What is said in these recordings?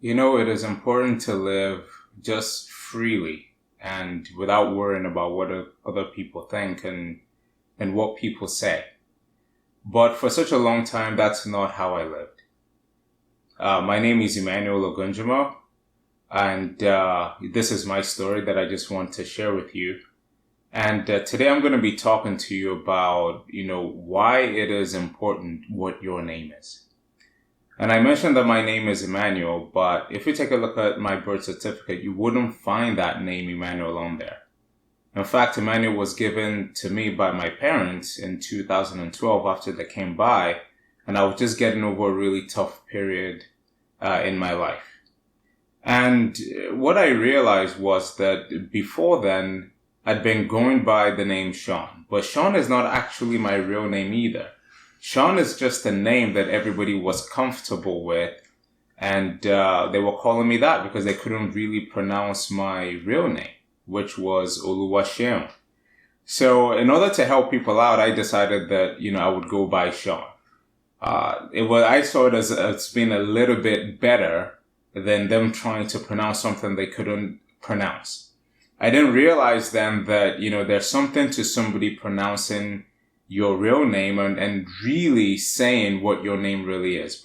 It is important to live just freely and without worrying about what other people think and what people say. But for such a long time, that's not how I lived. My name is Emmanuel Ogunjumo, and this is my story that I just want to share with you. And today I'm going to be talking to you about, why it is important what your name is. And I mentioned that my name is Emmanuel, but if you take a look at my birth certificate, you wouldn't find that name Emmanuel on there. In fact, Emmanuel was given to me by my parents in 2012 after they came by, and I was just getting over a really tough period in my life. And what I realized was that before then, I'd been going by the name Sean, but Sean is not actually my real name either. Sean is just a name that everybody was comfortable with, and they were calling me that because they couldn't really pronounce my real name, which was Oluwaseun. So in order to help people out, I decided that, I would go by Sean. I saw it as being a little bit better than them trying to pronounce something they couldn't pronounce. I didn't realize then that, there's something to somebody pronouncing your real name and really saying what your name really is.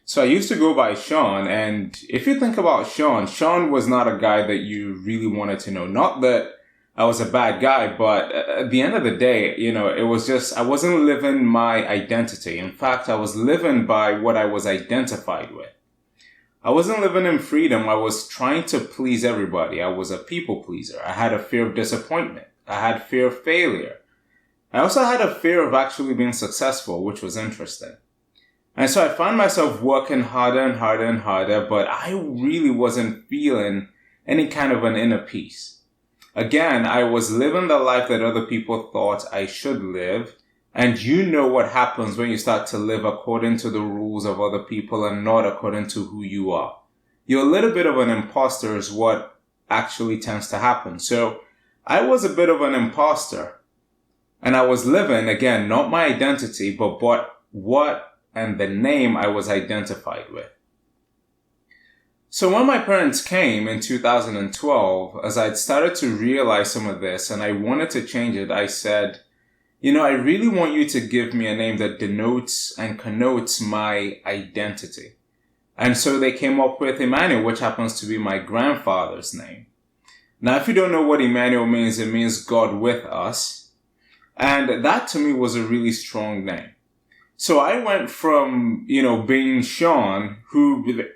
So I used to go by Sean, and if you think about Sean was not a guy that you really wanted to know. Not that I was a bad guy, but at the end of the day, it was just, I wasn't living my identity. In fact, I was living by what I was identified with. I wasn't living in freedom. I was trying to please everybody. I was a people pleaser. I had a fear of disappointment. I had fear of failure. I also had a fear of actually being successful, which was interesting. And so I found myself working harder and harder and harder, but I really wasn't feeling any kind of an inner peace. Again, I was living the life that other people thought I should live. And you know what happens when you start to live according to the rules of other people and not according to who you are. You're a little bit of an imposter is what actually tends to happen. So I was a bit of an imposter. And I was living, again, not my identity, but what and the name I was identified with. So when my parents came in 2012, as I'd started to realize some of this and I wanted to change it, I said, I really want you to give me a name that denotes and connotes my identity. And so they came up with Emmanuel, which happens to be my grandfather's name. Now, if you don't know what Emmanuel means, it means God with us. And that to me was a really strong name. So I went from, being Sean,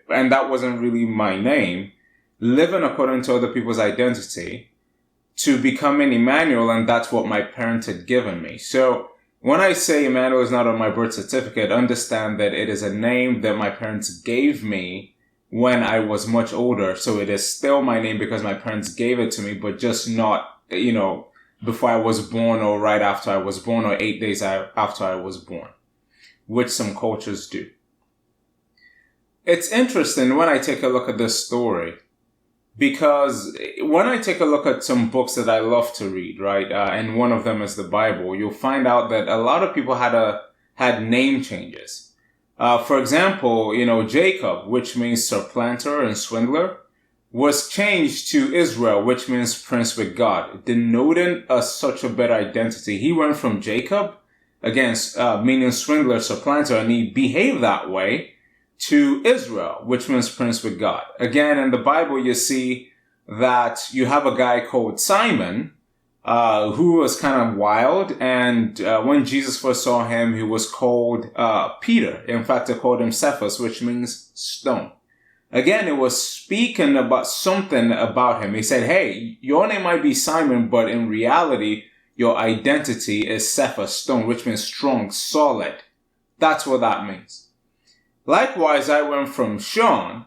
and that wasn't really my name, living according to other people's identity, to becoming Emmanuel, and that's what my parents had given me. So when I say Emmanuel is not on my birth certificate, understand that it is a name that my parents gave me when I was much older. So it is still my name because my parents gave it to me, but just not, before I was born or right after I was born or 8 days after I was born, which some cultures do. It's interesting when I take a look at this story, because when I take a look at some books that I love to read, right, and one of them is the Bible, you'll find out that a lot of people had name changes. For example, Jacob, which means supplanter and swindler, was changed to Israel, which means prince with God, denoting such a better identity. He went from Jacob, again, meaning swindler, supplanter, and he behaved that way, to Israel, which means prince with God. Again, in the Bible, you see that you have a guy called Simon, who was kind of wild, and when Jesus first saw him, he was called Peter. In fact, they called him Cephas, which means stone. Again, it was speaking about something about him. He said, hey, your name might be Simon, but in reality, your identity is Cephas, stone, which means strong, solid. That's what that means. Likewise, I went from Sean,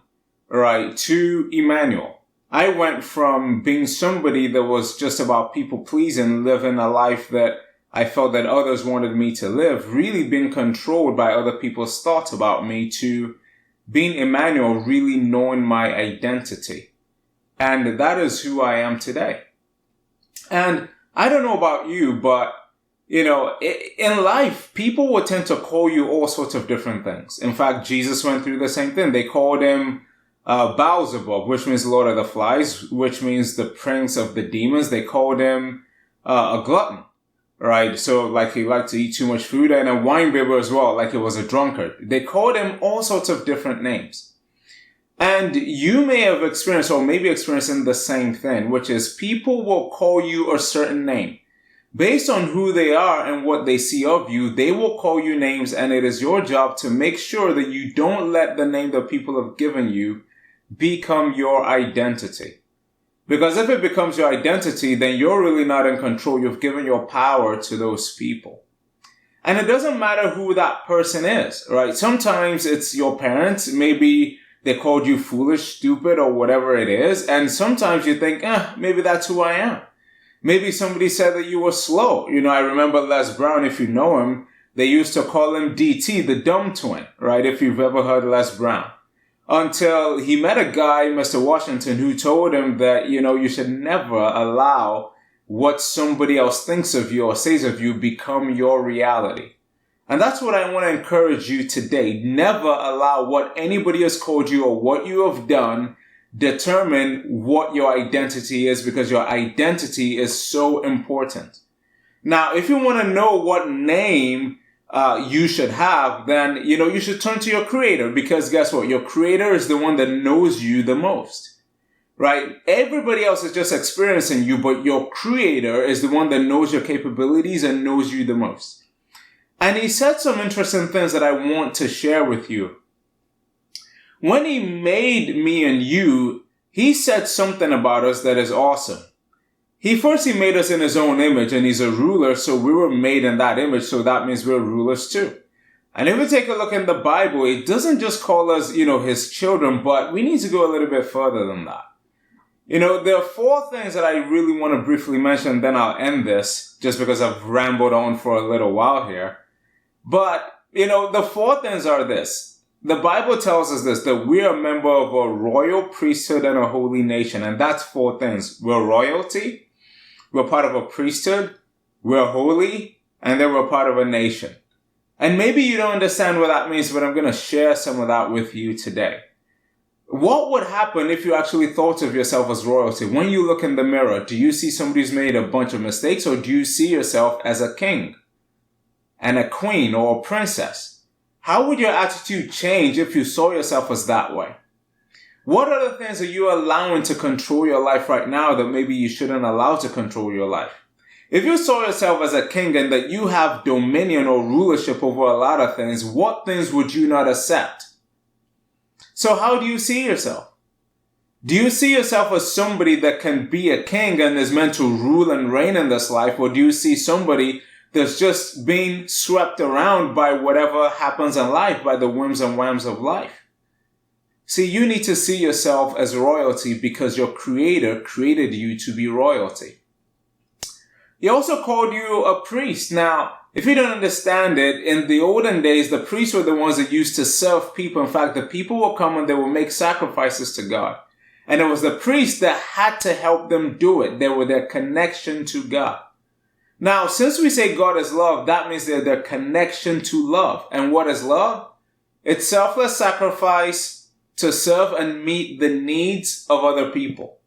right, to Emmanuel. I went from being somebody that was just about people pleasing, living a life that I felt that others wanted me to live, really being controlled by other people's thoughts about me, to being Emmanuel, really knowing my identity. And that is who I am today. And I don't know about you, but, in life, people will tend to call you all sorts of different things. In fact, Jesus went through the same thing. They called him Beelzebub, which means Lord of the Flies, which means the prince of the demons. They called him a glutton, right? So like he liked to eat too much food, and a winebibber as well, like he was a drunkard. They called him all sorts of different names. And you may have experienced or maybe experiencing the same thing, which is people will call you a certain name. Based on who they are and what they see of you, they will call you names, and it is your job to make sure that you don't let the name that people have given you become your identity. Because if it becomes your identity, then you're really not in control. You've given your power to those people. And it doesn't matter who that person is, right? Sometimes it's your parents. Maybe they called you foolish, stupid, or whatever it is. And sometimes you think, maybe that's who I am. Maybe somebody said that you were slow. I remember Les Brown, if you know him, they used to call him DT, the dumb twin, right? If you've ever heard Les Brown. Until he met a guy, Mr. Washington, who told him that, you should never allow what somebody else thinks of you or says of you become your reality. And that's what I want to encourage you today. Never allow what anybody has called you or what you have done determine what your identity is, because your identity is so important. Now, if you want to know what name you should have, then, you should turn to your creator, because guess what? Your creator is the one that knows you the most, right? Everybody else is just experiencing you, but your creator is the one that knows your capabilities and knows you the most. And he said some interesting things that I want to share with you. When he made me and you, he said something about us that is awesome. He made us in his own image, and he's a ruler, so we were made in that image, so that means we're rulers too. And if we take a look in the Bible, it doesn't just call us, his children, but we need to go a little bit further than that. There are 4 things that I really want to briefly mention, then I'll end this, just because I've rambled on for a little while here. But, the 4 things are this. The Bible tells us this, that we are a member of a royal priesthood and a holy nation. And that's 4 things. We're royalty, we're part of a priesthood, we're holy, and then we're part of a nation. And maybe you don't understand what that means, but I'm going to share some of that with you today. What would happen if you actually thought of yourself as royalty? When you look in the mirror, do you see somebody who's made a bunch of mistakes, or do you see yourself as a king and a queen or a princess? How would your attitude change if you saw yourself as that way? What are the things that you're allowing to control your life right now that maybe you shouldn't allow to control your life? If you saw yourself as a king and that you have dominion or rulership over a lot of things, what things would you not accept? So how do you see yourself? Do you see yourself as somebody that can be a king and is meant to rule and reign in this life? Or do you see somebody that's just being swept around by whatever happens in life, by the whims and whams of life? See, you need to see yourself as royalty because your creator created you to be royalty. He also called you a priest. Now, if you don't understand it, in the olden days, the priests were the ones that used to serve people. In fact, the people will come and they will make sacrifices to God. And it was the priest that had to help them do it. They were their connection to God. Now, since we say God is love, that means they're their connection to love. And what is love? It's selfless sacrifice to serve and meet the needs of other people.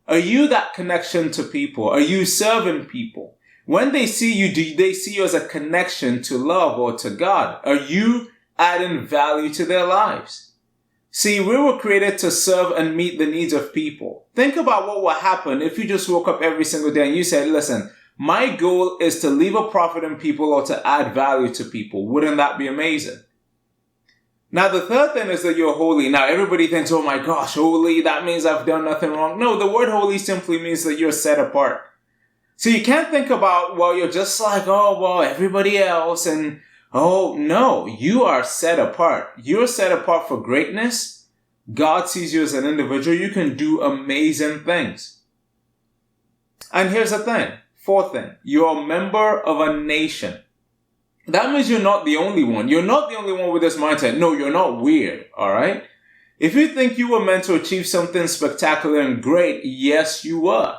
Are you that connection to people? Are you serving people? When they see you, do they see you as a connection to love or to God? Are you adding value to their lives? See, we were created to serve and meet the needs of people. Think about what would happen if you just woke up every single day and you said, listen, my goal is to leave a profit in people or to add value to people. Wouldn't that be amazing? Now, the third thing is that you're holy. Now, everybody thinks, oh my gosh, holy, that means I've done nothing wrong. No, the word holy simply means that you're set apart. So you can't think about, well, you're just like, oh, well, everybody else. And, oh, no, you are set apart. You're set apart for greatness. God sees you as an individual. You can do amazing things. And here's the thing. 4th thing, you're a member of a nation. That means you're not the only one. You're not the only one with this mindset. No, you're not weird, all right? If you think you were meant to achieve something spectacular and great, yes, you were.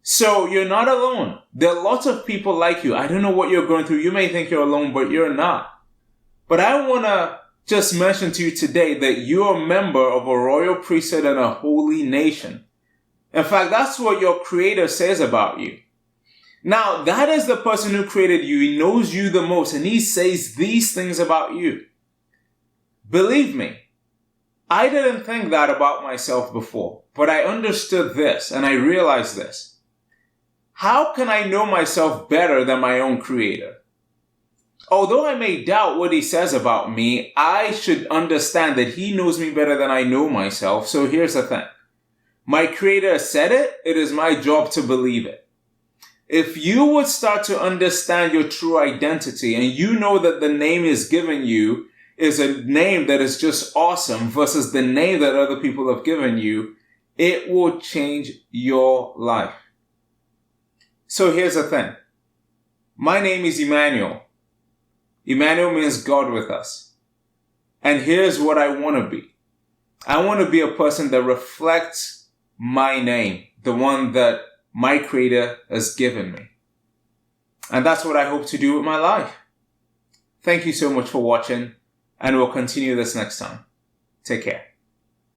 So you're not alone. There are lots of people like you. I don't know what you're going through. You may think you're alone, but you're not. But I want to just mentioned to you today that you're a member of a royal priesthood and a holy nation. In fact, that's what your Creator says about you. Now, that is the person who created you. He knows you the most, and he says these things about you. Believe me, I didn't think that about myself before, but I understood this and I realized this. How can I know myself better than my own Creator? Although I may doubt what he says about me, I should understand that he knows me better than I know myself. So here's the thing. My Creator said it, it is my job to believe it. If you would start to understand your true identity and you know that the name is given you is a name that is just awesome versus the name that other people have given you, it will change your life. So here's the thing. My name is Emmanuel. Emmanuel means God with us. And here's what I want to be. I want to be a person that reflects my name, the one that my Creator has given me. And that's what I hope to do with my life. Thank you so much for watching, and we'll continue this next time. Take care.